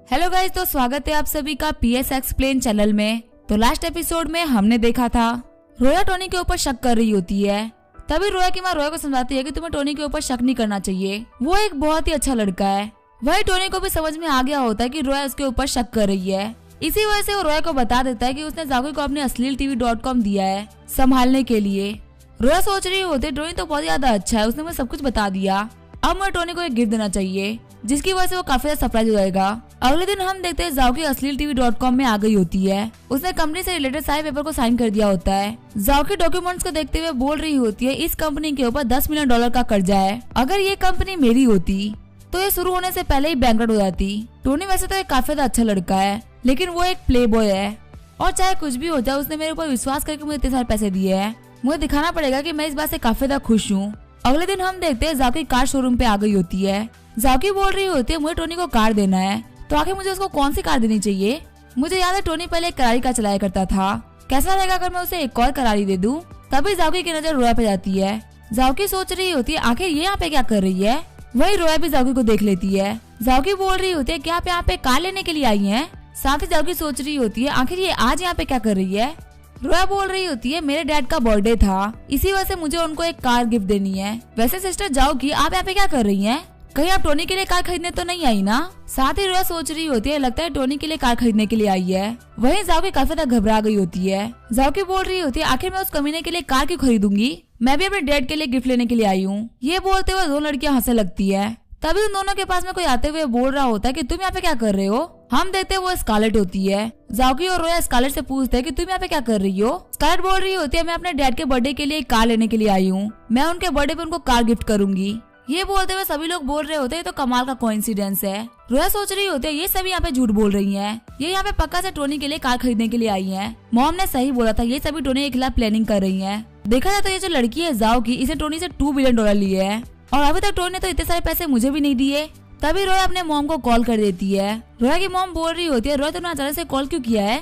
Hello guys, तो स्वागत है आप सभी का PS एक्सप्लेन चैनल में। तो लास्ट एपिसोड में हमने देखा था रोया टोनी के ऊपर शक कर रही होती है। तभी रोया की माँ रोया को समझाती है कि तुम्हें टोनी के ऊपर शक नहीं करना चाहिए, वो एक बहुत ही अच्छा लड़का है। वही टोनी को भी समझ में आ गया होता है कि रोया उसके ऊपर शक कर रही है। इसी वजह से वो रोया को बता देता है कि उसने जाकी को अपने asleeltv.com दिया है संभालने के लिए। रोया सोच रही होती है टोनी तो बहुत ज्यादा अच्छा है, उसने मुझे सब कुछ बता दिया, अब मुझे टोनी को एक गिफ्ट देना चाहिए, जिसकी वजह से वो काफी ज्यादा सरप्राइज हो जाएगा। अगले दिन हम देखते हैं जाकी asleeltv.com में आ गई होती है। उसने कंपनी से रिलेटेड सारे पेपर को साइन कर दिया होता है। जाकी डॉक्यूमेंट्स को देखते हुए बोल रही होती है इस कंपनी के ऊपर $10 मिलियन का कर्जा है, अगर ये कंपनी मेरी होती तो ये शुरू होने से पहले ही बैंकरप्ट हो जाती। टोनी वैसे तो एक काफी ज्यादा अच्छा लड़का है, लेकिन वो एक प्ले बॉय है और चाहे कुछ भी हो जाए उसने मेरे ऊपर विश्वास करके मुझे इतने सारे पैसे दिए हैं, मुझे दिखाना पड़ेगा कि मैं इस बात से काफी ज्यादा खुश हूँ। अगले दिन हम देखते हैं जाकी कार शोरूम पे आ गई होती है। जाकी बोल रही होती है मुझे टोनी को कार देना है, तो आखिर मुझे उसको कौन सी कार देनी चाहिए। मुझे याद है टोनी पहले एक करारी कार चलाया करता था, कैसा रहेगा अगर मैं उसे एक और करारी दे दूं। तभी जाकी की नजर रोया पे जाती है। जाकी सोच रही होती है आखिर ये यहाँ पे क्या कर रही है। वही रोया भी जाकी को देख लेती है। जाकी बोल रही होती है क्या आप यहाँ पे कार लेने के लिए आई हैं। साथ ही जाकी सोच रही होती है आखिर ये आज यहाँ पे क्या कर रही है। रोया बोल रही होती है मेरे डैड का बर्थडे था, इसी वजह से मुझे उनको एक कार गिफ्ट देनी है। वैसे सिस्टर जाओगी, आप यहाँ पे क्या कर रही हैं? कहीं आप टोनी के लिए कार खरीदने तो नहीं आई ना। साथ ही रोया सोच रही होती है लगता है टोनी के लिए कार खरीदने के लिए आई है। वहीं जाकी काफी ज्यादा घबरा गई होती है। जाकी बोल रही होती है आखिर मैं उस कमीने के लिए कार क्यों खरीदूंगी, मैं भी अपने डैड के लिए गिफ्ट लेने के लिए आई हूँ। ये बोलते हुए दो लड़कियां हंसने लगती है। तभी उन दोनों के पास में कोई आते हुए बोल रहा होता है कि तुम यहाँ पे क्या कर रहे हो। हम देखते हैं वो स्कारलेट होती है। जाकी और रोया स्कारलेट से पूछते हैं कि तुम यहाँ पे क्या कर रही हो। स्कारलेट बोल रही होती है मैं अपने डैड के बर्थडे के लिए कार लेने के लिए आई हूँ, मैं उनके बर्थडे पे उनको कार गिफ्ट करूंगी। ये बोलते हुए सभी लोग बोल रहे होते हैं तो कमाल का कोइंसिडेंस है। रोया सोच रही होती है ये सभी यहाँ पे झूठ बोल रही हैं, ये यहाँ पे पक्का से टोनी के लिए कार खरीदने के लिए आई हैं। मॉम ने सही बोला था, ये सभी टोनी के खिलाफ प्लानिंग कर रही हैं। देखा जाए तो ये जो लड़की है जाकी, इसे टोनी से $2 बिलियन लिए है और अभी तक टोनी ने तो इतने सारे पैसे मुझे भी नहीं दिए। तभी रोया अपने मॉम को कॉल कर देती है। रोया की मॉम बोल रही होती है रोया तुमने अचानक से कॉल क्यों किया है,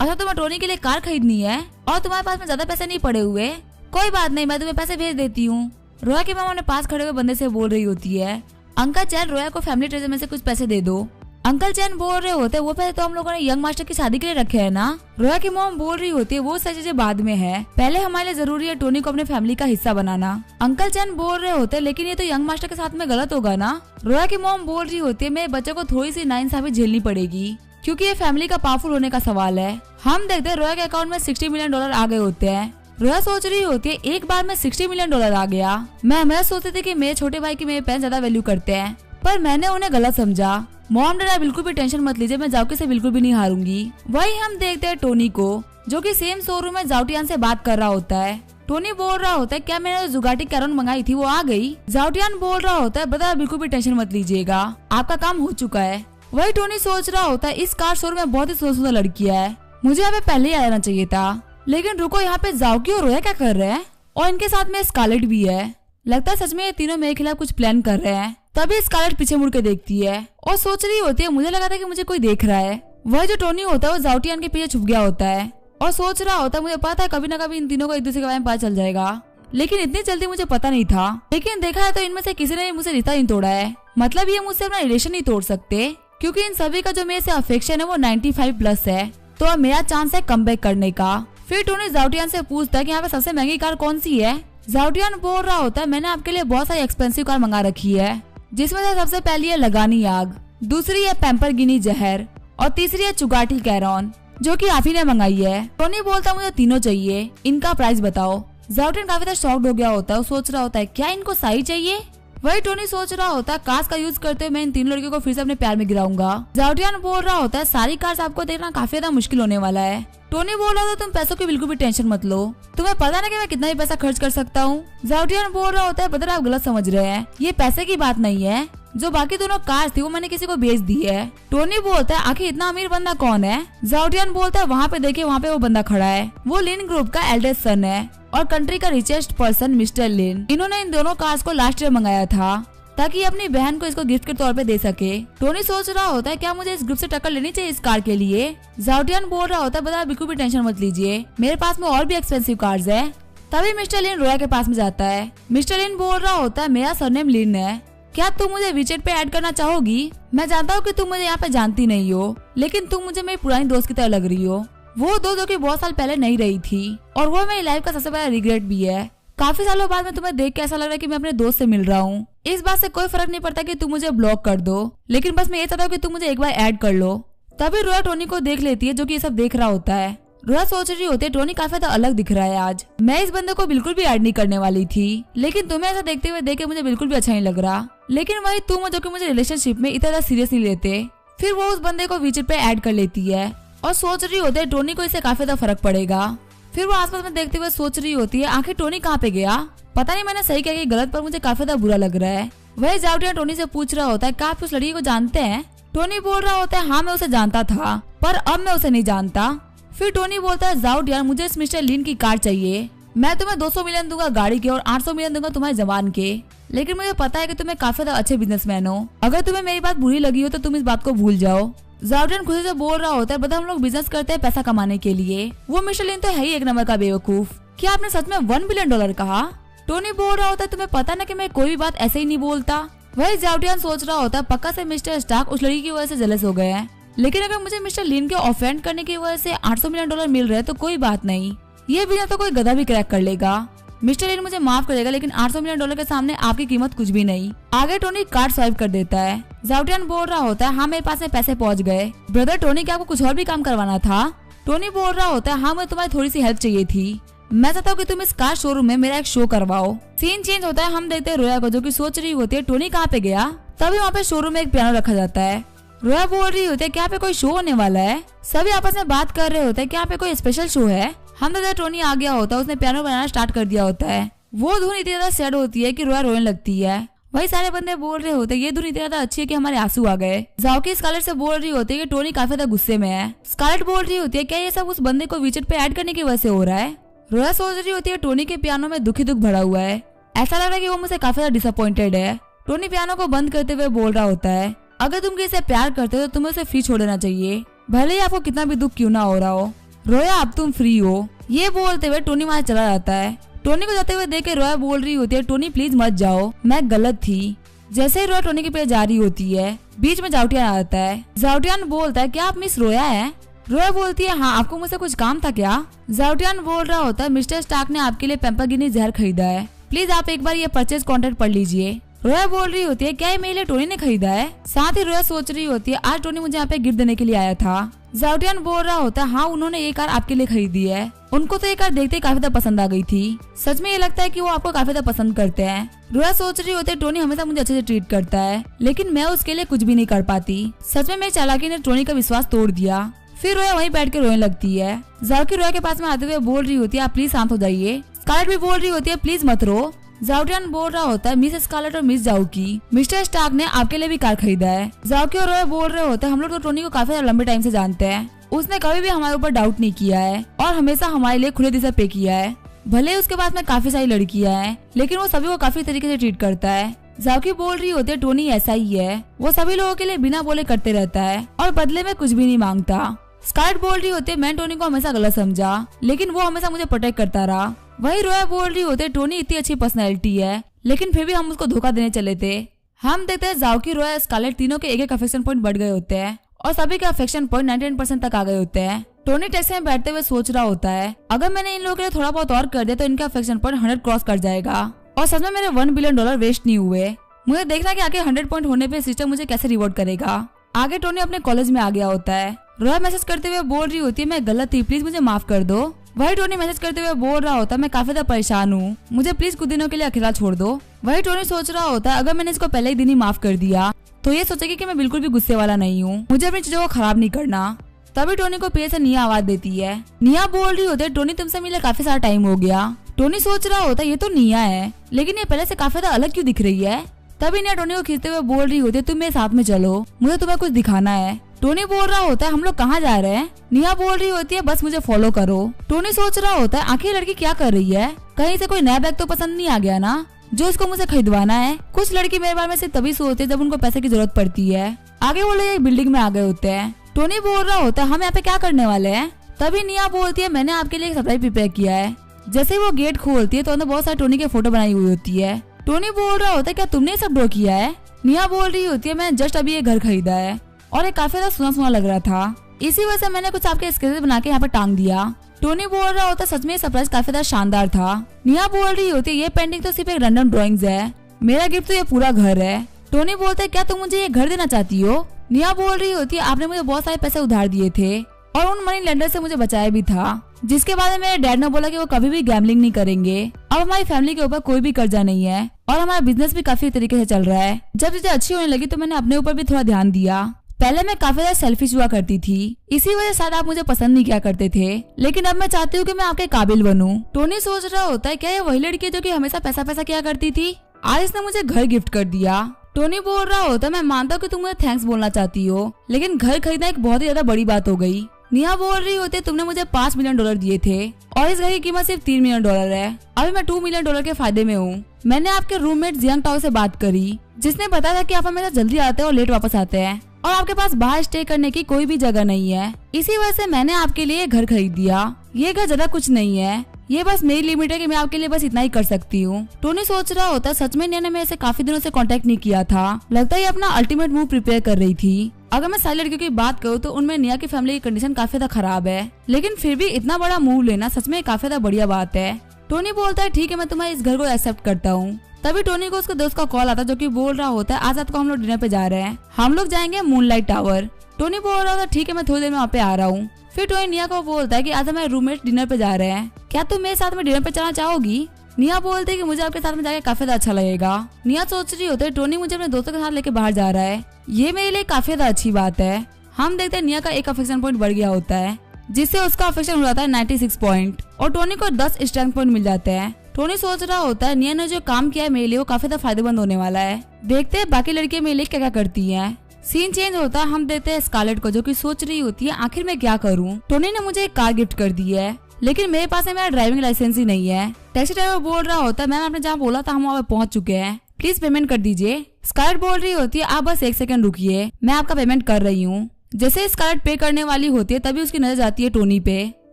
अच्छा तुम्हें टोनी के लिए कार खरीदनी है और तुम्हारे पास में ज्यादा पैसे नहीं पड़े हुए, कोई बात नहीं मैं तुम्हें पैसे भेज देती हूँ। रोया की मामा ने पास खड़े हुए बंदे से बोल रही होती है अंकल चैन रोया को फैमिली ट्रेजर में से कुछ पैसे दे दो। अंकल चैन बोल रहे होते वो पैसे तो हम लोगों ने यंग मास्टर की शादी के लिए रखे है ना। रोया की मॉम बोल रही होती है वो सारी चीजें बाद में है, पहले हमारे लिए जरूरी है टोनी को अपने फैमिली का हिस्सा बनाना। अंकल चैन बोल रहे होते लेकिन ये तो यंग मास्टर के साथ में गलत होगा ना। रोया की मॉम बोल रही होती है मेरे बच्चे को थोड़ी सी नाइंसाफी झेलनी पड़ेगी क्योंकि ये फैमिली का पावरफुल होने का सवाल है। हम देखते हैं रोया के अकाउंट में $60 मिलियन आ गए होते हैं। रोया सोच रही होती है एक बार में $60 मिलियन आ गया। मैं हमेशा सोचती थी कि मेरे छोटे भाई की मेरे पैसे ज्यादा वैल्यू करते हैं, पर मैंने उन्हें गलत समझा। मॉम डैड बिल्कुल भी टेंशन मत लीजिए, मैं जाकी से बिल्कुल भी नहीं हारूंगी। वही हम देखते हैं टोनी को जो कि सेम शोरूम में जाउटियान से बात कर रहा होता है। टोनी बोल रहा होता है क्या मैंने जुगाटी कैरन मंगाई थी वो आ गई। जाउटियान बोल रहा होता है ब्रदर बिल्कुल भी टेंशन मत लीजिएगा, आपका काम हो चुका है। वही टोनी सोच रहा होता है इस कार शोरूम में बहुत ही सुंदर लड़कियां है, मुझे यहाँ पे पहले ही आ जाना चाहिए था। लेकिन रुको यहाँ पे जाकी और रोया क्या कर रहे हैं और इनके साथ में स्कारलेट भी है, लगता है सच में ये तीनों मेरे खिलाफ कुछ प्लान कर रहे हैं। तभी स्कारलेट पीछे मुड़ के देखती है और सोच रही होती है मुझे लगा था कि मुझे कोई देख रहा है। वह जो टोनी होता है वो जाउटियान के पीछे छुप गया होता है और सोच रहा होता है मुझे पता है कभी ना कभी इन तीनों को एक दूसरे के बारे में पता चल जाएगा, लेकिन इतनी जल्दी मुझे पता नहीं था। लेकिन देखा है तो इनमें से किसी ने भी मुझसे रिश्ता नहीं तोड़ा है, मतलब ये मुझसे अपना रिलेशन नहीं तोड़ सकते क्योंकि इन सभी का जो मेरे से अफेक्शन है वो 95+ है, तो अब मेरा चांस है कमबैक करने का। फिर टोनी जाउटियान से पूछता है कि यहाँ पे सबसे महंगी कार कौन सी है। जाउटियान बोल रहा होता है मैंने आपके लिए बहुत सारी एक्सपेंसिव कार मंगा रखी है, जिसमें से सबसे पहली है लगानी आग, दूसरी है पैम्परगिनी जहर और तीसरी है चुगाटी कैरॉन जो कि आप ही ने मंगाई है। टोनी बोलता मुझे तीनों चाहिए, इनका प्राइस बताओ। जाउटियान काफी ज्यादा शॉक्ड हो गया होता है, वो सोच रहा होता है क्या इनको सही चाहिए। वही टोनी सोच रहा होता है कार्स का यूज करते हुए मैं इन तीन लड़कियों को फिर से अपने प्यार में गिराऊंगा। जाउटियान बोल रहा होता है सारी कार्स आपको देखना काफी ज्यादा मुश्किल होने वाला है। टोनी बोल रहा था तुम पैसों की बिल्कुल भी टेंशन मत लो, तुम्हें पता ना कि मैं कितना ही पैसा खर्च कर सकता हूँ। जाउटियान बोल रहा होता है ब्रदर आप गलत समझ रहे हैं, ये पैसे की बात नहीं है, जो बाकी दोनों कार्स थी वो मैंने किसी को बेच दी है। टोनी बोलता है आखिर इतना अमीर बंदा कौन है। जाउटियान बोलता है वहाँ पे देखिए वहाँ पे वो बंदा खड़ा है, वो लिन ग्रुप का एल्डेस्ट सन है और कंट्री का रिचेस्ट पर्सन मिस्टर लिन। इन्होंने इन दोनों कार्स को लास्ट ईयर मंगाया था ताकि अपनी बहन को इसको गिफ्ट के तौर पे दे सके। टोनी सोच रहा होता है क्या मुझे इस ग्रुप से टक्कर लेनी चाहिए इस कार के लिए। जाउटियान बोल रहा होता है बता बिल्कुल भी टेंशन मत लीजिए, मेरे पास में और भी एक्सपेंसिव कार्स है। तभी मिस्टर लिन रोया के पास में जाता है। मिस्टर लिन बोल रहा होता है मेरा सरनेम लिन है क्या तुम मुझे वीचेट पे ऐड करना चाहोगी? मैं जानता हूँ कि तुम मुझे यहाँ पे जानती नहीं हो, लेकिन तुम मुझे मेरी पुरानी दोस्त की तरह लग रही हो। वो दोस्त जो कि बहुत साल पहले नहीं रही थी, और वो मेरी लाइफ का सबसे बड़ा रिग्रेट भी है। काफी सालों बाद में तुम्हें देख के ऐसा लग रहा है कि मैं अपने दोस्त से मिल रहा हूँ। इस बात से कोई फर्क नहीं पड़ता कि तुम मुझे ब्लॉक कर दो, लेकिन बस मैं ये चाहता हूँ कि तुम मुझे एक बार ऐड कर लो। तभी रोया टोनी को देख लेती है, जो कि ये सब देख रहा होता है। रोया सोच रही होती है टोनी काफी ज्यादा अलग दिख रहा है आज। मैं इस बंदे को बिल्कुल भी ऐड नहीं करने वाली थी, लेकिन तुम्हें ऐसा देखते हुए देख के मुझे बिल्कुल भी अच्छा नहीं लग रहा। लेकिन वही तुम हो जो कि मुझे रिलेशनशिप में इतना सीरियस नहीं लेते। फिर वो उस बंदे को वीचेट पे ऐड कर लेती है और सोच रही होती है टोनी को इससे काफी ज्यादा फर्क पड़ेगा। फिर वो आसपास में देखते हुए सोच रही होती है आखिर टोनी कहाँ पे गया? पता नहीं मैंने सही किया कि गलत, पर मुझे काफी ज्यादा बुरा लग रहा है। वही जावटिया टोनी से पूछ रहा होता है क्या आप उस लड़की को जानते हैं? टोनी बोल रहा होता है हाँ मैं उसे जानता था, पर अब मैं उसे नहीं जानता। फिर टोनी बोलता है जावटिया मुझे इस मिस्टर लिन की कार चाहिए। मैं तुम्हें 200 मिलियन दूंगा गाड़ी के और 800 मिलियन दूंगा तुम्हारी जबान के, लेकिन मुझे पता है कि तुम्हें काफी ज्यादा अच्छे बिजनेसमैन हो। अगर तुम्हें मेरी बात बुरी लगी हो तो तुम इस बात को भूल जाओ। जावटियन खुशी से बोल रहा होता है बता हम लोग बिजनेस करते हैं पैसा कमाने के लिए। वो मिस्टर लिन तो है ही एक नंबर का बेवकूफ। क्या आपने सच में $1 बिलियन कहा? टोनी बोल रहा होता है तुम्हें पता ना कि मैं कोई भी बात ऐसे ही नहीं बोलता। वही जावटियन सोच रहा होता है पक्का से मिस्टर स्टार्क उस लड़की की वजह से जेलस हो गए हैं, लेकिन अगर मुझे मिस्टर लिन के ऑफेंड करने की वजह से $800 मिलियन मिल रहे हैं तो कोई बात नहीं, ये बिजनेस तो कोई गधा भी क्रैक कर लेगा। मिस्टर लिन मुझे माफ करेगा, लेकिन $800 मिलियन के सामने आपकी कीमत कुछ भी नहीं। आगे टोनी कार्ड स्वाइप कर देता है। जावटियन बोल रहा होता है हाँ मेरे पास में पैसे पहुंच गए। ब्रदर टोनी क्या आपको कुछ और भी काम करवाना था? टोनी बोल रहा होता है हाँ मुझे तुम्हारी थोड़ी सी हेल्प चाहिए थी। मैं चाहता हूँ कि तुम इस कार शोरूम में मेरा एक शो करवाओ। सीन चेंज होता है, हम देखते हैं रोया को जो कि सोच रही होती है टोनी कहाँ पे गया। तभी वहाँ पे शोरूम में एक पियानो रखा जाता है। रोया बोल रही होती है क्या पे कोई शो होने वाला है? सभी आपस में बात कर रहे होते हैं क्या पे कोई स्पेशल शो है? हम देखते हैं टोनी आ गया होता है, उसने पियानो बनाना स्टार्ट कर दिया होता है। वो धुन इतनी ज्यादा सैड होती है कि रोया रोने लगती है। वही सारे बंदे बोल रहे होते हैं ये धुन इतनी ज्यादा अच्छी है कि हमारे आंसू आ गए। जाओकी स्कारलेट से बोल रही होती है कि टोनी काफी ज्यादा गुस्से में है। स्कारलेट बोल रही होती है क्या ये सब उस बंदे को वीचेट पे ऐड करने की वजह से हो रहा है? रोया सोच रही होती है टोनी के पियानो में दुखी दुख भरा हुआ है, ऐसा लग रहा है कि वो मुझसे काफी ज्यादा डिसअपॉइंटेड है। टोनी पियानो को बंद करते हुए बोल रहा होता है अगर तुम किसी से प्यार करते हो तो तुम्हें उसे फ्री छोड़ देना चाहिए, भले ही आपको कितना भी दुख क्यों ना हो रहा हो। रोया अब तुम फ्री हो। ये बोलते हुए टोनी वहाँ चला जाता है। टोनी को जाते हुए देख के रोया बोल रही होती है टोनी प्लीज मत जाओ, मैं गलत थी। जैसे ही रोया टोनी के पे जा रही होती है, बीच में जावटियान आता है। जावटियान बोलता है क्या आप मिस रोया है? रोया बोलती है हाँ आपको मुझसे कुछ काम था क्या? जावटियान बोल रहा होता है मिस्टर स्टार्क ने आपके लिए पेम्परगिनी जहर खरीदा है, प्लीज आप एक बार ये परचेज कॉन्ट्रैक्ट पढ़ लीजिए। रोया बोल रही होती है क्या ये मेरे लिए टोनी ने खरीदा है? साथ ही रोया सोच रही होती है आज टोनी मुझे यहाँ पे गिफ्ट देने के लिए आया था। जावटियान बोल रहा होता है हाँ उन्होंने ये कार आपके लिए खरीदी है, उनको तो ये कार देखते ही काफी ज्यादा पसंद आ गई थी। सच में ये लगता है कि वो आपको काफी ज्यादा पसंद करते हैं। रोया सोच रही होती है टोनी हमेशा मुझे अच्छे से ट्रीट करता है, लेकिन मैं उसके लिए कुछ भी नहीं कर पाती। सच में मेरी चालाकी ने टोनी का विश्वास तोड़ दिया। फिर रोया वहीं बैठ के रोने लगती है। जाओकी रोया के पास में आते हुए बोल रही होती है आप प्लीज शांत हो जाइए। स्कारलेट भी बोल रही होती है प्लीज मत रो। जावटियान बोल रहा होता है मिस स्कारलेट और मिस जाओकी, मिस्टर स्टार्क ने आपके लिए भी कार खरीदा है। जाओकी और रोया बोल रहे होते हैं हम लोग तो टोनी को काफी लंबे टाइम से जानते हैं, उसने कभी भी हमारे ऊपर डाउट नहीं किया है और हमेशा हमारे लिए खुले दिल से पे किया है। भले उसके पास में काफी सारी लड़कियां हैं, लेकिन वो सभी को काफी तरीके से ट्रीट करता है। जाओकी बोल रही होती है टोनी ऐसा ही है, वो सभी लोगों के लिए बिना बोले करते रहता है और बदले में कुछ भी नहीं मांगता। स्कारलेट बोल रही होती है मैं टोनी को हमेशा गलत समझा, लेकिन वो हमेशा मुझे प्रोटेक्ट करता रहा। वही रोया बोल रही होती है टोनी इतनी अच्छी पर्सनैलिटी है, लेकिन फिर भी हम उसको धोखा देने चले थे। हम देखते हैं जाओकी रोया स्कारलेट तीनों के एक अफेक्शन पॉइंट बढ़ गए होते हैं और सभी के अफेक्शन पॉइंट 99% तक आ गए होते हैं। टोनी टैक्सी में बैठते हुए सोच रहा होता है अगर मैंने इन लोगों के लिए थोड़ा बहुत और कर दिया तो इनका अफेक्शन पॉइंट 100 क्रॉस कर जाएगा और सच में मेरे $1 बिलियन वेस्ट नहीं हुए। मुझे देखना कि आगे 100 पॉइंट होने पे सिस्टम मुझे कैसे रिवॉर्ड करेगा। आगे टोनी अपने कॉलेज में आ गया होता है। रोया मैसेज करते हुए बोल रही होती है मैं गलत थी, प्लीज मुझे माफ कर दो। वही टोनी मैसेज करते हुए बोल रहा होता है मैं काफी ज्यादा परेशान हूँ, मुझे प्लीज कुछ दिनों के लिए अकेला छोड़ दो। वही टोनी सोच रहा होता है अगर मैंने इसको पहले ही दिन ही माफ कर दिया तो ये सोचेगी कि मैं बिल्कुल भी गुस्से वाला नहीं हूँ, मुझे अपनी चीजों को खराब नहीं करना। तभी टोनी को पीछे से निया आवाज देती है। निया बोल रही होती है टोनी तुमसे मिले काफी सारा टाइम हो गया। टोनी सोच रहा होता है ये तो निया है, लेकिन ये पहले से काफी ज्यादा अलग क्यों दिख रही है। तभी निया टोनी को खींचते हुए बोल रही होती है तुम मेरे साथ में चलो, मुझे तुम्हें कुछ दिखाना है। टोनी बोल रहा होता है हम लोग कहाँ जा रहे हैं? निया बोल रही होती है बस मुझे फॉलो करो। टोनी सोच रहा होता है आखिर लड़की क्या कर रही है, कहीं से कोई नया बैग तो पसंद नहीं आ गया ना जो इसको मुझे खरीदवाना है। कुछ लड़की मेरे बारे में सिर्फ तभी सोचते जब उनको पैसे की जरूरत पड़ती है। आगे वो लोग एक बिल्डिंग में आ गए होते हैं। टोनी बोल रहा होता है हम यहाँ पे क्या करने वाले हैं। तभी निया बोलती है मैंने आपके लिए एक सरप्राइज प्रिपेयर किया है। जैसे वो गेट खोलती है तो अंदर बहुत सारे टोनी के फोटो बनाई हुई होती है। टोनी बोल रहा होता है क्या तुमने ये सब ड्रॉ किया है? निया बोल रही होती है मैंने जस्ट अभी ये घर खरीदा है और ये काफी ज्यादा सुना सुना लग रहा था, इसी वजह से मैंने कुछ आपके स्केचेस बना के यहाँ पे टांग दिया। टोनी बोल रहा होता सच में सरप्राइज काफी ज्यादा शानदार था। निया बोल रही होती है ये पेंटिंग तो सिर्फ एक रैंडम ड्राइंग्स है, मेरा गिफ्ट तो ये पूरा घर है। टोनी बोलता है क्या तुम मुझे ये घर देना चाहती हो? निया बोल रही होती है आपने मुझे बहुत सारे पैसे उधार दिए थे और उन मनी लेंडर से मुझे बचाया भी था, जिसके बाद में मेरे डैड ने बोला कि वो कभी भी गैम्बलिंग नहीं करेंगे। अब हमारी फैमिली के ऊपर कोई भी कर्जा नहीं है और हमारा बिजनेस भी काफी तरीके से चल रहा है। जब चीजें अच्छी होने लगी तो मैंने अपने ऊपर भी थोड़ा ध्यान दिया। पहले मैं काफी ज्यादा सेल्फिश हुआ करती थी, इसी वजह से शायद आप मुझे पसंद नहीं किया करते थे, लेकिन अब मैं चाहती हूँ कि मैं आपके काबिल बनूं। टोनी सोच रहा होता है क्या ये वही लड़की है जो कि हमेशा पैसा पैसा किया करती थी? आज इसने मुझे घर गिफ्ट कर दिया। टोनी बोल रहा होता है मैं मानता हूँ कि तुम मुझे थैंक्स बोलना चाहती हो, लेकिन घर खरीदना एक बहुत ही ज्यादा बड़ी बात हो गई। निया बोल रही होती है तुमने मुझे $5 मिलियन दिए थे और इस घर की कीमत सिर्फ $3 मिलियन है। अभी मैं $2 मिलियन के फायदे में हूँ। मैंने आपके रूममेट जियांग टाओ से बात करी, जिसने बताया था कि आप हमेशा जल्दी आते हैं और लेट वापस आते हैं और आपके पास बाहर स्टे करने की कोई भी जगह नहीं है, इसी वजह से मैंने आपके लिए घर खरीद दिया। ये घर ज्यादा कुछ नहीं है, ये बस मेरी लिमिट है कि मैं आपके लिए बस इतना ही कर सकती हूँ। टोनी सोच रहा होता है सच में निया ने मेरे से काफी दिनों से कांटेक्ट नहीं किया था, लगता है ये अपना अल्टीमेट मूव प्रिपेयर कर रही थी। अगर मैं सारी लड़कियों की बात करूँ तो उनमें निया की फैमिली की कंडीशन काफी ज्यादा खराब है, लेकिन फिर भी इतना बड़ा मूव लेना सच में काफी ज्यादा बढ़िया बात है। टोनी बोलता है ठीक है मैं तुम्हारे इस घर को एक्सेप्ट करता हूँ। तभी टोनी को उसके दोस्त का कॉल आता है जो कि बोल रहा होता है आज रात को हम लोग डिनर पे जा रहे हैं, हम लोग जाएंगे मूनलाइट टावर। टोनी बोल रहा होता है ठीक है मैं थोड़ी देर में वहाँ पे आ रहा हूँ। फिर टोनी निया को बोलता है कि आज हमारे रूममेट डिनर पे जा रहे हैं, क्या तुम मेरे साथ में डिनर पे चलना चाहोगी? निया बोलते है कि मुझे आपके साथ में जाकर काफी ज्यादा अच्छा लगेगा। निया सोच रही होती है टोनी मुझे अपने दोस्तों के साथ लेके बाहर जा रहा है, ये मेरे लिए काफी ज्यादा अच्छी बात है। हम देखते हैं निया का एक अफेक्शन पॉइंट बढ़ गया होता है, जिससे उसका अफेक्शन हो जाता है 96 पॉइंट और टोनी को 10 स्ट्रेंथ पॉइंट मिल जाते हैं। टोनी सोच रहा होता है निया ने जो काम किया है मेरे लिए वो काफी ज्यादा फायदेमंद होने वाला है। देखते हैं बाकी लड़कियां मेरे लिए क्या क्या करती हैं। सीन चेंज होता है, हम देखते हैं स्कारलेट को जो कि सोच रही होती है आखिर मैं क्या करूं। टोनी ने मुझे एक कार गिफ्ट कर दी है, लेकिन मेरे पास मेरा ड्राइविंग लाइसेंस ही नहीं है। टैक्सी ड्राइवर बोल रहा होता है मैम आपने जहाँ बोला था हम वहाँ पे पहुँच चुके हैं, प्लीज पेमेंट कर दीजिए। स्कारलेट बोल रही होती है आप बस 1 सेकंड रुकिए, मैं आपका पेमेंट कर रही हूँ। जैसे स्कारलेट पे करने वाली होती है तभी उसकी नजर जाती है टोनी पे।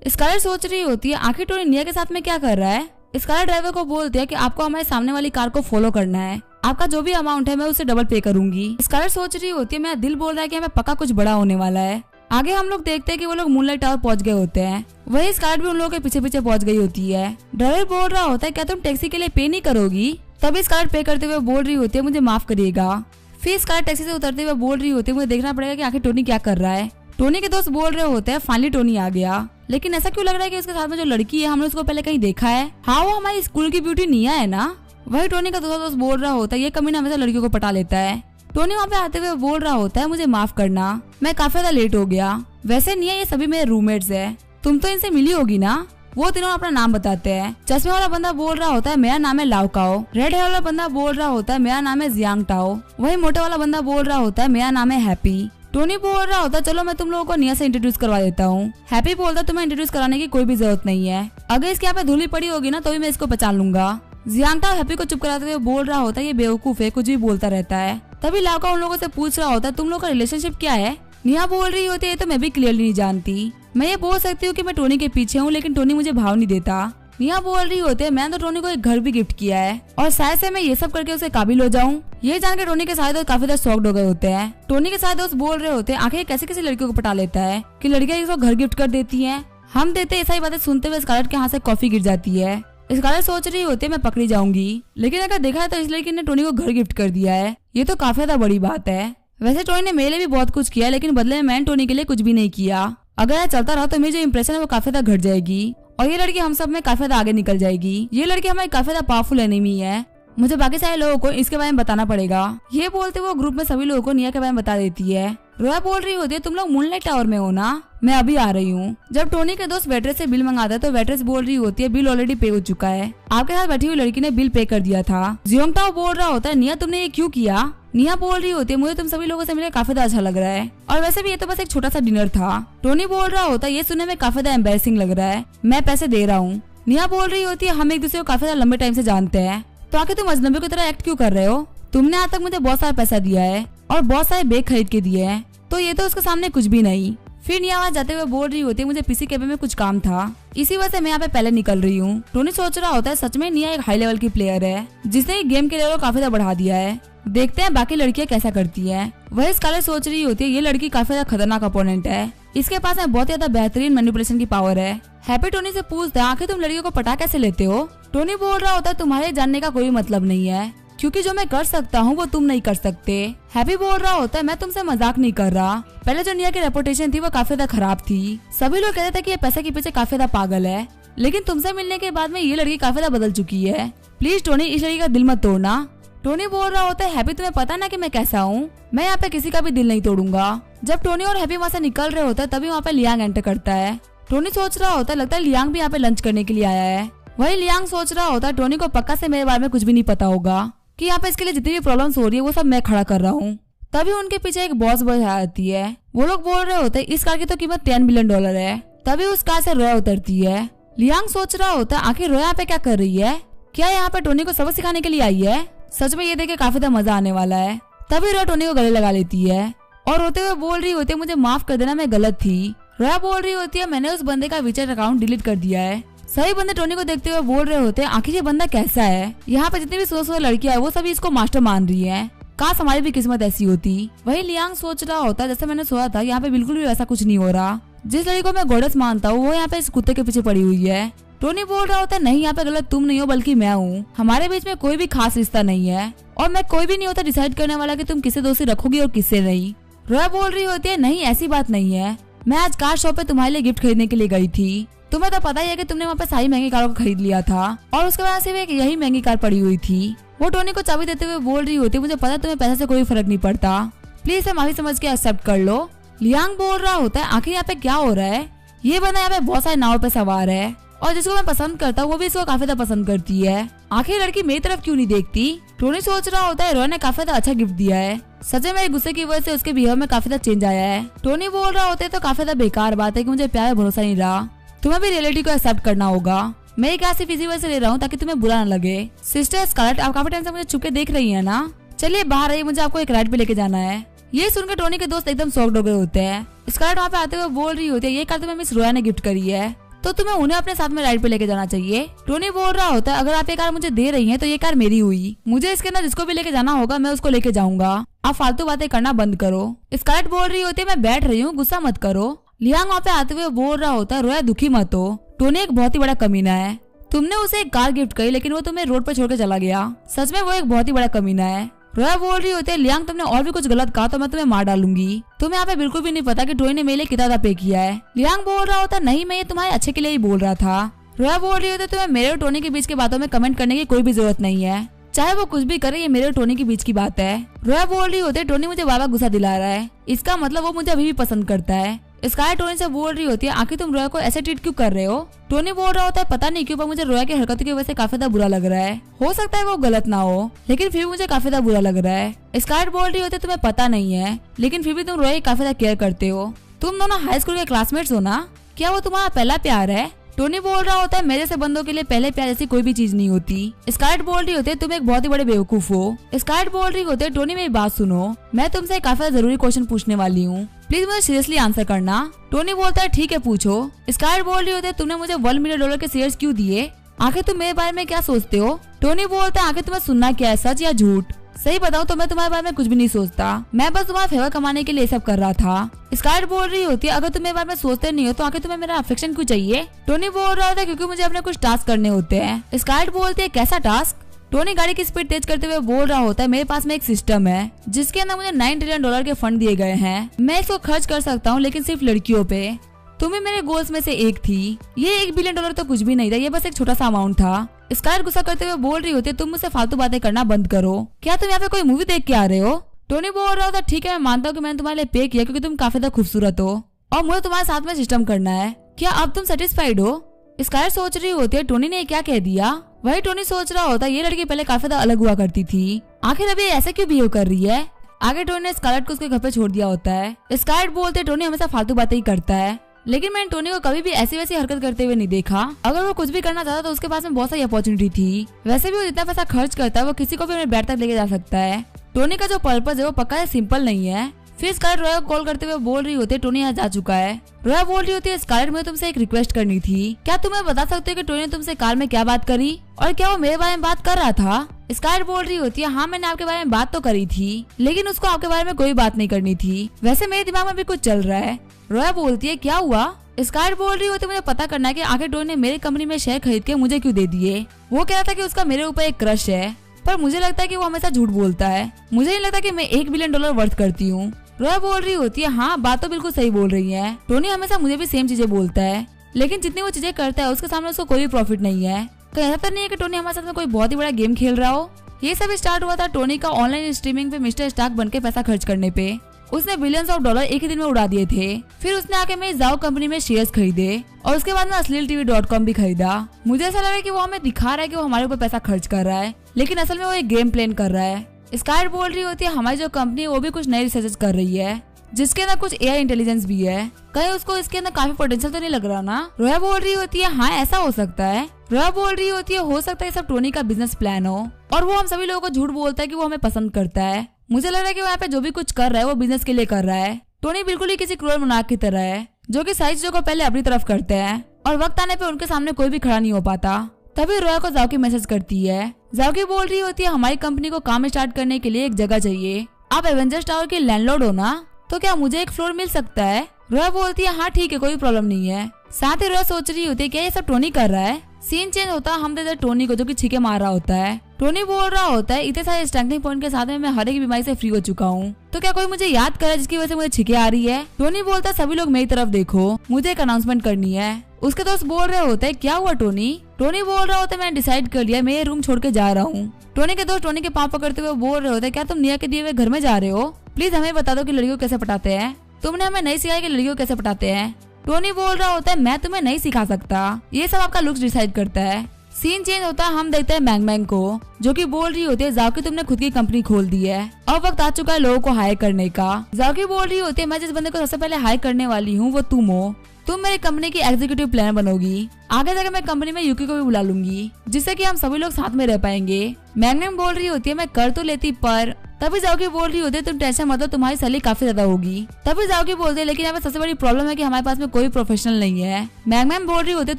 स्कारलेट सोच रही होती है आखिर टोनी निया के साथ में क्या कर रहा है। स्कारलेट ड्राइवर को बोलती है कि आपको हमारे सामने वाली कार को फॉलो करना है, आपका जो भी अमाउंट है मैं उसे डबल पे करूंगी। स्कारलेट सोच रही होती है मेरा दिल बोल रहा है कि हमें पक्का कुछ बड़ा होने वाला है। आगे हम लोग देखते हैं कि वो लोग मूनलाइट टावर पहुंच गए होते हैं, वही स्कारलेट भी उन लोगों के पीछे पीछे पहुंच गई होती है। ड्राइवर बोल रहा होता है क्या तुम टैक्सी के लिए पे नहीं करोगी? तभी स्कारलेट पे करते हुए बोल रही होती है मुझे माफ करिएगा। फिर स्कारलेट टैक्सी से उतरते हुए बोल रही होती है मुझे देखना पड़ेगा कि आखिर टोनी क्या कर रहा है। टोनी के दोस्त बोल रहे होते हैं फाइनली टोनी आ गया, लेकिन ऐसा क्यों लग रहा है कि उसके साथ में जो लड़की है हमने उसको पहले कहीं देखा है। हाँ वो हमारी स्कूल की ब्यूटी निया है ना। वही टोनी का दूसरा दोस्त बोल रहा होता है ये कमीना हमेशा लड़कियों को पटा लेता है। टोनी वहाँ पे आते हुए बोल रहा होता है मुझे माफ करना, मैं काफी ज्यादा लेट हो गया। वैसे निया ये सभी मेरे रूममेट्स है, तुम तो इनसे मिली होगी ना। वो तीनों अपना नाम बताते हैं। चश्मे वाला बंदा बोल रहा होता है मेरा नाम है लाओ काओ। रेड हेयर वाला बंदा बोल रहा होता है मेरा नाम है जियांग टाओ। वही मोटे वाला बंदा बोल रहा होता है मेरा नाम है हैप्पी। टोनी बोल रहा होता है चलो मैं तुम लोगों को निया से इंट्रोड्यूस करवा देता हूँ। हैप्पी बोलता है तुम्हें इंट्रोड्यूस कराने की कोई भी जरूरत नहीं है, अगर इसके यहाँ पे धूली पड़ी होगी ना तो भी मैं इसको पहचान लूंगा। जियांग टाओ हैप्पी को चुप कराते हुए बोल रहा होता है ये बेवकूफ है, कुछ भी बोलता रहता है। तभी लाओ काओ उन लोगों से पूछ रहा होता है तुम लोगों का रिलेशनशिप क्या है। निया बोल रही होती है तो मैं भी क्लियरली नहीं जानती, मैं ये बोल सकती हूँ कि मैं टोनी के पीछे हूँ लेकिन टोनी मुझे भाव नहीं देता। निया बोल रही होती है मैंने तो टोनी को एक घर भी गिफ्ट किया है और शायद से मैं ये सब करके उसे काबिल हो जाऊँ। ये जानकर टोनी के सारे दोस्त काफी ज्यादा शॉक्ड हो गए होते हैं। टोनी के सारे दोस्त बोल रहे होते हैं आखिर कैसे कैसे लड़कियों को पटा लेता है कि लड़कियां इसको घर गिफ्ट कर देती हैं। हम देते ऐसा ही बातें सुनते हुए स्कारलेट के हाथ से कॉफी गिर जाती है। स्कारलेट सोच रही होती है मैं पकड़ी जाऊंगी, लेकिन अगर देखा है तो इस लड़की ने टोनी को घर गिफ्ट कर दिया है, ये तो काफी ज्यादा बड़ी बात है। वैसे टोनी ने मेरे लिए भी बहुत कुछ किया लेकिन बदले में मैंने टोनी के लिए कुछ भी नहीं किया। अगर यह चलता रहा तो मेरी जो इंप्रेशन है वो काफी ज्यादा घट जाएगी और ये लड़की हम सब में काफी ज्यादा आगे निकल जाएगी। ये लड़की हमारी काफी ज्यादा पावरफुल एनिमी है, मुझे बाकी सारे लोगों को इसके बारे में बताना पड़ेगा। ये बोलते वो ग्रुप में सभी लोगों को निया के बारे में बता देती है। रोया बोल रही होती है तुम लोग मूनलाइट टावर में हो ना, मैं अभी आ रही हूँ। जब टोनी के दोस्त वेट्रेस से बिल मंगाता है तो वेट्रेस बोल रही होती है बिल ऑलरेडी पे हो चुका है, आपके साथ बैठी हुई लड़की ने बिल पे कर दिया था। जियांग टाओ बोल रहा होता है निया तुमने ये क्यों किया। निया बोल रही होती है मुझे तुम सभी लोगों से मिलकर काफी ज्यादा अच्छा लग रहा है और वैसे भी ये तो बस एक छोटा सा डिनर था। टोनी बोल रहा होता है ये सुनने में काफी ज्यादा एम्बैरेसिंग लग रहा है, मैं पैसे दे रहा हूँ। निया बोल रही होती है हम एक दूसरे को काफी ज्यादा लंबे टाइम से जानते हैं, तो आखिर तुम अजनबी की तरह एक्ट क्यों कर रहे हो। तुमने आज तक मुझे बहुत सारा पैसा दिया है और बहुत सारे बैग खरीद के दिए हैं, तो ये तो उसके सामने कुछ भी नहीं। फिर निया वहाँ जाते हुए बोल रही होती है मुझे पीसी कैफे में कुछ काम था, इसी वजह से मैं यहाँ पे पहले निकल रही हूँ। टोनी सोच रहा होता है सच में निया एक हाई लेवल की प्लेयर है जिसने गेम के लेवल को काफी ज्यादा बढ़ा दिया है। देखते हैं बाकी लड़कियां कैसा करती है। वही स्कारलेट सोच रही होती है ये लड़की काफी ज्यादा खतरनाक अपोनेंट है, इसके पास में बहुत ज्यादा बेहतरीन मैनिपुलेशन की पावर है। हैप्पी टोनी से पूछता है आखिर तुम लड़कियों को पटा कैसे लेते हो। टोनी बोल रहा होता है तुम्हारे जानने का कोई मतलब नहीं है, क्योंकि जो मैं कर सकता हूँ वो तुम नहीं कर सकते। हैप्पी बोल रहा होता है मैं तुमसे मजाक नहीं कर रहा, पहले जो निया की रेपुटेशन थी वो काफी ज्यादा खराब थी, सभी लोग कहते थे कि ये पैसे के पीछे काफी ज्यादा पागल है, लेकिन तुमसे मिलने के बाद में ये लड़की काफी ज्यादा बदल चुकी है। प्लीज टोनी इस लड़की का दिल मत तोड़ना। टोनी बोल रहा होता है हैप्पी तुम्हें पता ना कि मैं कैसा हूँ, मैं यहाँ पे किसी का भी दिल नहीं तोड़ूंगा। जब टोनी और हैप्पी वहाँ से निकल रहे होते हैं तभी वहाँ पे लियांग एंटर करता है। टोनी सोच रहा होता है लगता है लियांग भी यहाँ पे लंच करने के लिए आया है। वही लियांग सोच रहा होता है टोनी को पक्का से मेरे बारे में कुछ भी नहीं पता होगा कि यहाँ पे इसके लिए जितनी भी प्रॉब्लम्स हो रही है वो सब मैं खड़ा कर रहा हूँ। तभी उनके पीछे एक बॉस बस आती है, वो लोग बोल रहे होते हैं इस कार की तो कीमत $10 बिलियन है। तभी उस कार से रोया उतरती है। लियांग सोच रहा होता है आखिर रोया यहाँ पे क्या कर रही है, क्या यहाँ पे टोनी को सबक सिखाने के लिए आई है। सच में ये देख के काफी ज्यादा मजा आने वाला है। तभी रोया टोनी को गले लगा लेती है और रोते हुए बोल रही होती है मुझे माफ कर देना मैं गलत थी। रोया बोल रही होती है मैंने उस बंदे का विचेट अकाउंट डिलीट कर दिया है। सभी बंदे टोनी को देखते हुए बोल रहे होते हैं आखिर ये बंदा कैसा है, यहाँ पे जितनी भी सुंदर लड़कियां है वो सभी इसको मास्टर मान रही है, काश हमारी भी किस्मत ऐसी होती। वही लियांग सोच रहा होता है जैसे मैंने सोचा था यहाँ पे बिल्कुल भी वैसा कुछ नहीं हो रहा, जिस लड़की को मैं गॉडेस मानता हूँ वो यहाँ पे इस कुत्ते के पीछे पड़ी हुई है। टोनी बोल रहा होता है नहीं यहाँ पे गलत तुम नहीं हो बल्कि मैं हूँ, हमारे बीच में कोई भी खास रिश्ता नहीं है और मैं कोई भी नहीं होता डिसाइड करने वाला कि तुम किसे दोस्ती रखोगी और किससे नहीं। रोया बोल रही होती है नहीं ऐसी बात नहीं है, मैं आज कार शॉप पे तुम्हारे लिए गिफ्ट खरीदने के लिए गई थी, तुम्हें तो पता ही है कि तुमने वहाँ पे सारी महंगी कारों को खरीद लिया था और उसके बाद सिर्फ एक यही महंगी कार पड़ी हुई थी। वो टोनी को चाबी देते हुए बोल रही होती मुझे पता तुम्हें पैसे से कोई फर्क नहीं पड़ता, प्लीज से माफी समझ के एक्सेप्ट कर लो। लियांग बोल रहा होता है आखिर यहाँ पे क्या हो रहा है, ये बंदा यहाँ पे बहुत सारे नाव पे सवार है और जिसको मैं पसंद करता हूँ वो भी इसको काफी ज्यादा पसंद करती है, आखिर लड़की मेरी तरफ क्यों नहीं देखती। टोनी सोच रहा होता है रोया ने काफी ज्यादा अच्छा गिफ्ट दिया है, सच में मेरे गुस्से की वजह से उसके बिहेव में काफी ज्यादा चेंज आया है। टोनी बोल रहा होता है तो काफी ज्यादा बेकार बात है कि मुझे प्यार भरोसा नहीं रहा, तुम्हें भी रियलिटी को एक्सेप्ट करना होगा, मैं क्या सिर्फ इसी वजह से ले रहा हूँ ताकि तुम्हें बुरा न लगे। सिस्टर स्कारलेट आप काफी टाइम से मुझे छुप के देख रही है ना, चलिए बाहर आइए मुझे आपको एक राइड पे लेके जाना है। ये सुनकर टोनी के दोस्त एकदम शॉक्ड हो गए होते हैं। स्कारलेट वहाँ पे आते हुए बोल रही होती है ये कार तुम्हें मिस रोया ने गिफ्ट करी है तो तुम्हें उन्हें अपने साथ में राइड पे लेके जाना चाहिए। टोनी बोल रहा होता है अगर आप ये कार मुझे दे रही हैं तो ये कार मेरी हुई, मुझे इसके अंदर जिसको भी लेके जाना होगा मैं उसको लेके जाऊंगा, आप फालतू बातें करना बंद करो। स्कारलेट बोल रही होती है मैं बैठ रही हूँ गुस्सा मत करो। लियांग वहाँ पे आते हुए बोल रहा होता है रोया दुखी मत हो, टोनी एक बहुत ही बड़ा कमीना है, तुमने उसे एक कार गिफ्ट करी लेकिन वो तुम्हें रोड पर छोड़ के चला गया, सच में वो एक बहुत ही बड़ा कमीना है। रोया बोल रही होती है लियांग तुमने और भी कुछ गलत कहा तो मैं तुम्हें मार डालूंगी, तुम्हें यहाँ पे बिल्कुल भी नहीं पता कि टोनी ने मेरे लिए कितना ज्यादा पे किया है। लियांग बोल रहा होता नहीं मैं ये तुम्हारे अच्छे के लिए ही बोल रहा था। रोया बोल रही होती है तुम्हें मेरे और टोनी के बीच की बातों में कमेंट करने की कोई भी जरूरत नहीं है, चाहे वो कुछ भी करे ये मेरे और टोनी के बीच की बात है। रोया बोल रही होती है टोनी मुझे बार बार गुस्सा दिला रहा है, इसका मतलब वो मुझे अभी भी पसंद करता है। स्कारलेट टोनी से बोल रही होती है आखिर तुम रोया को ऐसे ट्रीट क्यों कर रहे हो। टोनी बोल रहा होता है पता नहीं क्यों पर मुझे रोया की हरकतों की वजह से काफी ज्यादा बुरा लग रहा है, हो सकता है वो गलत ना हो लेकिन फिर मुझे काफी ज्यादा बुरा लग रहा है। स्कारलेट बोल रही होती है तुम्हें पता नहीं है लेकिन फिर भी तुम रोया की काफी ज्यादा केयर करते हो, तुम दोनों हाई स्कूल के क्लासमेट्स हो ना, क्या वो तुम्हारा पहला प्यार है। टोनी बोल रहा होता है मेरे से बंदों के लिए पहले प्यार जैसी कोई भी चीज नहीं होती। स्कारलेट बोल रही होती है तुम एक बहुत ही बड़े बेवकूफ हो। स्कारलेट बोल रही होती है टोनी मेरी बात सुनो, मैं तुमसे काफी जरूरी क्वेश्चन पूछने वाली हूँ, प्लीज मुझे सीरियसली आंसर करना। टोनी बोलता है ठीक है पूछो। स्कारलेट बोल रही होती है तुमने मुझे $1 मिलियन के शेयर्स क्यों दिए, आखिर तुम मेरे बारे में क्या सोचते हो। टोनी बोलता है आखिर तुम्हें सुनना क्या है, सच या झूठ। सही बताऊं तो मैं तुम्हारे बारे में कुछ भी नहीं सोचता, मैं बस तुम्हारा फेवर कमाने के लिए सब कर रहा था। स्कारलेट बोल रही होती है अगर तुम मेरे बारे में सोचते नहीं हो तो आखिर तुम्हें मेरा अफेक्शन क्यों चाहिए। टोनी बोल रहा होता है क्योंकि मुझे अपने कुछ टास्क करने होते हैं। स्कारलेट बोलती है कैसा टास्क। टोनी गाड़ी की स्पीड तेज करते हुए बोल रहा होता है मेरे पास में एक सिस्टम है जिसके अंदर मुझे $9 ट्रिलियन के फंड दिए गए हैं, मैं इसको खर्च कर सकता हूँ लेकिन सिर्फ लड़कियों पे, तुम्हें मेरे गोल्स में से एक थी, ये $1 बिलियन तो कुछ भी नहीं था, ये बस एक छोटा सा अमाउंट था। स्कारलेट गुस्सा करते हुए बोल रही होती है तुम मुझसे फालतू बातें करना बंद करो, क्या तुम यहाँ पे कोई मूवी देख के आ रहे हो। टोनी बोल रहा होता ठीक है मैं मानता हूँ कि मैंने तुम्हारे लिए पे किया क्योंकि तुम काफी ज्यादा खूबसूरत हो और मुझे तुम्हारे साथ में सिस्टम करना है, क्या अब तुम सेटिस्फाइड हो। स्कारलेट सोच रही होती है टोनी ने क्या कह दिया। वही टोनी सोच रहा होता है ये लड़की पहले काफी ज्यादा अलग हुआ करती थी, आखिर अभी ऐसे क्यों बिहेव कर रही है। आगे टोनी ने स्कारलेट को उसके घर पे छोड़ दिया होता है। स्कारलेट बोलते टोनी हमेशा फालतू बातें ही करता है लेकिन मैंने टोनी को कभी भी ऐसी वैसी हरकत करते हुए नहीं देखा, अगर वो कुछ भी करना चाहता तो उसके पास में बहुत सारी अपॉर्चुनिटी थी, वैसे भी वो जितना पैसा खर्च करता है वो किसी को भी अपने बैठ तक लेके जा सकता है। टोनी का जो पर्पस है वो पक्का है सिंपल नहीं है, फिर स्कारलेट रोया को कॉल करते हुए बोल रही होती है टोनी यहाँ जा चुका है। रोया बोल रही होती है स्कारलेट मुझे तुमसे एक रिक्वेस्ट करनी थी, क्या तुम्हें बता सकते हो कि टोनी ने तुमसे कार में क्या बात करी और क्या वो मेरे बारे में बात कर रहा था। स्कारलेट बोल रही होती है हाँ मैंने आपके बारे में बात तो करी थी, लेकिन उसको आपके बारे में कोई बात नहीं करनी थी। वैसे मेरे दिमाग में भी कुछ चल रहा है। रोया बोलती है क्या हुआ। स्कारलेट बोल रही होती है मुझे पता करना है कि आखिर टोनी ने मेरी कंपनी में शेयर खरीद के मुझे क्यों दे दिए। वो कह रहा था कि उसका मेरे ऊपर एक क्रश है, पर मुझे लगता है कि वो हमेशा झूठ बोलता है। मुझे नहीं लगता कि मैं $1 बिलियन वर्थ करती हूँ। रोया बोल रही होती है हाँ बात तो बिल्कुल सही बोल रही है, टोनी हमेशा मुझे भी सेम चीजें बोलता है, लेकिन जितनी वो चीजें करता है उसके सामने उसको कोई प्रॉफिट नहीं है। कहीं ऐसा तो नहीं है कि टोनी हमारे साथ में कोई बहुत ही बड़ा गेम खेल रहा हो। ये सब स्टार्ट हुआ था टोनी का ऑनलाइन स्ट्रीमिंग पे मिस्टर स्टार्क बनके पैसा खर्च करने पे। उसने बिलियंस ऑफ डॉलर एक ही दिन में उड़ा दिए थे। फिर उसने आके मेरी जाओ कंपनी में शेयर्स खरीदे और उसके बाद में अश्लीलtv.com भी खरीदा। मुझे ऐसा लगा कि वो हमें दिखा रहा है कि वो हमारे ऊपर पैसा खर्च कर रहा है, लेकिन असल में वो एक गेम प्लान कर रहा है। स्कारलेट बोल रही होती है हमारी जो कंपनी है वो भी कुछ नई रिसर्च कर रही है जिसके अंदर कुछ AI इंटेलिजेंस भी है, कहीं उसको इसके अंदर काफी पोटेंशियल तो नहीं लग रहा ना। रोया बोल रही होती है हाँ ऐसा हो सकता है। रोया बोल रही होती है हो सकता है सब टोनी का बिजनेस प्लान हो और वो हम सभी लोगों को झूठ बोलता है कि वो हमें पसंद करता है। मुझे लग रहा है कि वो यहाँ पे जो भी कुछ कर रहा है वो बिजनेस के लिए कर रहा है। टोनी बिल्कुल ही किसी क्रूर मुनाक की तरह है जो कि सारी चीजों को पहले अपनी तरफ करते हैं और वक्त आने पे उनके सामने कोई भी खड़ा नहीं हो पाता। तभी रोया को जाओकी मैसेज करती है। जाओकी बोल रही होती है हमारी कंपनी को काम स्टार्ट करने के लिए एक जगह चाहिए, आप एवेंजर्स टावर के लैंडलॉर्ड हो ना, तो क्या मुझे एक फ्लोर मिल सकता है। रोया बोलती है हाँ ठीक है कोई प्रॉब्लम नहीं है। साथ ही रोया सोच रही होती है क्या ये सब टोनी कर रहा है। सीन चेंज होता है, हम देते टोनी को जो कि छीके मार रहा होता है। टोनी बोल रहा होता है इतने सारे स्ट्रेंथनिंग पॉइंट के साथ में मैं हर एक बीमारी से फ्री हो चुका हूँ, तो क्या कोई मुझे याद करे जिसकी वजह से मुझे छीके आ रही है। टोनी बोलता है सभी लोग मेरी तरफ देखो, मुझे एक अनाउंसमेंट करनी है। उसके दोस्त बोल रहे होते हैं क्या हुआ टोनी। टोनी बोल रहा होता है मैंने डिसाइड कर लिया मैं ये रूम छोड़ के जा रहा हूँ। टोनी के दोस्त टोनी के पाँव पकड़ते हुए बोल रहे होते हैं क्या तुम निया के दिए हुए घर में जा रहे हो, प्लीज हमें बता दो कि लड़कियों कैसे पटाते हैं, तुमने हमें नहीं सिखाया कि लड़कियों कैसे पटाते हैं। टोनी बोल रहा होता है मैं तुम्हें नहीं सिखा सकता, ये सब आपका लुक्स डिसाइड करता है। सीन चेंज होता है, हम देखते हैं मैंग मैंग को जो कि बोल रही होती है जाओकी तुमने खुद की कंपनी खोल दी है, अब वक्त आ चुका है लोगों को हायर करने का। जाओकी बोल रही होती है मैं जिस बंदे को सबसे पहले हायर करने वाली हूँ वो तुम हो, तुम मेरी कंपनी की एग्जीक्यूटिव प्लानर बनोगी। आगे जाकर मैं कंपनी में यूकी को भी बुला लूंगी जिससे कि हम सभी लोग साथ में रह पाएंगे। मैंग मैंग बोल रही होती है मैं कर तो लेती, पर तभी जाओकी बोल रही होती है तुम टेंशन मत लो तुम्हारी सैलरी काफी ज्यादा होगी। तभी जाओकी बोलते हैं लेकिन यहाँ पे सबसे बड़ी प्रॉब्लम है कि हमारे पास में कोई प्रोफेशनल नहीं है। मैंग मैंग बोल रही होती है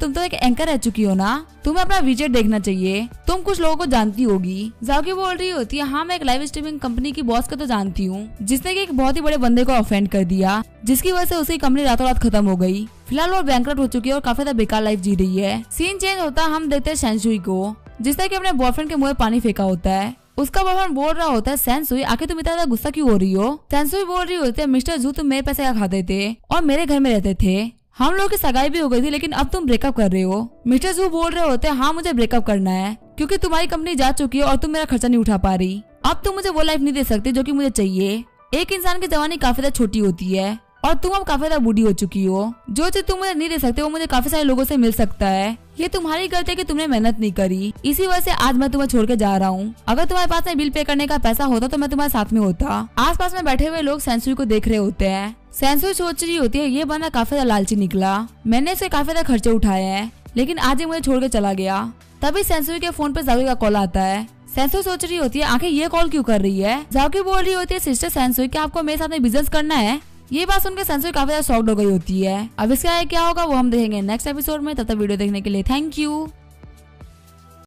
तुम तो एक एंकर रह चुकी हो ना, तुम्हें अपना विजेट देखना चाहिए, तुम कुछ लोगों को जानती होगी। जाओकी बोल रही होती है हाँ मैं एक लाइव स्ट्रीमिंग कंपनी की बॉस को तो जानती हूँ जिसने की एक बहुत ही बड़े बंदे को ऑफेंड कर दिया, जिसकी वजह से उसकी कंपनी रातों रात खत्म हो गई। फिलहाल वो बैंकरप्ट हो चुकी है और काफी ज्यादा बेकार लाइफ जी रही है। सीन चेंज होता है, हम देखते हैं सेंसुई को जिसने की अपने बॉयफ्रेंड के मुंह में पानी फेंका होता है। उसका बॉयफ्रेंड बोल रहा होता है सेंसुई आखिर तुम इतना ज्यादा गुस्सा क्यों हो रही हो। सेंसुई बोल रही होती है मिस्टर जू तुम मेरे पैसे क्या खाते थे और मेरे घर में रहते थे, हम लोगों की सगाई भी हो गई थी लेकिन अब तुम ब्रेकअप कर रहे हो। मिस्टर जू बोल रहे होते हैं हाँ मुझे ब्रेकअप करना है क्योंकि तुम्हारी कंपनी जा चुकी है और तुम मेरा खर्चा नहीं उठा पा रही, अब तुम मुझे वो लाइफ नहीं दे सकती जो कि मुझे चाहिए। एक इंसान की जवानी काफी ज्यादा छोटी होती है और तुम अब काफी ज्यादा बूढ़ी हो चुकी हो, जो चीज तुम मुझे नहीं दे सकते वो मुझे काफी सारे लोगों से मिल सकता है। ये तुम्हारी गलती है कि तुमने मेहनत नहीं करी, इसी वजह से आज मैं तुम्हें छोड़ के जा रहा हूँ। अगर तुम्हारे पास में बिल पे करने का पैसा होता तो मैं तुम्हारे साथ में होता। आसपास में बैठे हुए लोग सेंसुई को देख रहे होते हैं। सेंसुई सोच रही होती है ये बंदा काफी ज्यादा लालची निकला, मैंने इसे काफी ज्यादा खर्चे उठाए हैं लेकिन आज ही मुझे छोड़ के चला गया। तभी सेंसुई के फोन पे जाओकी का कॉल आता है। सेंसुई सोच रही होती है आखिर ये कॉल क्यों कर रही है। जाओकी बोल रही होती है सिस्टर सेंसुई क्या आपको मेरे साथ में बिजनेस करना है। ये बात सुनकर सेंसुई काफी ज्यादा शॉक्ड हो गई होती है। अब इसका क्या होगा वो हम देखेंगे नेक्स्ट एपिसोड में। तब तक वीडियो देखने के लिए थैंक यू।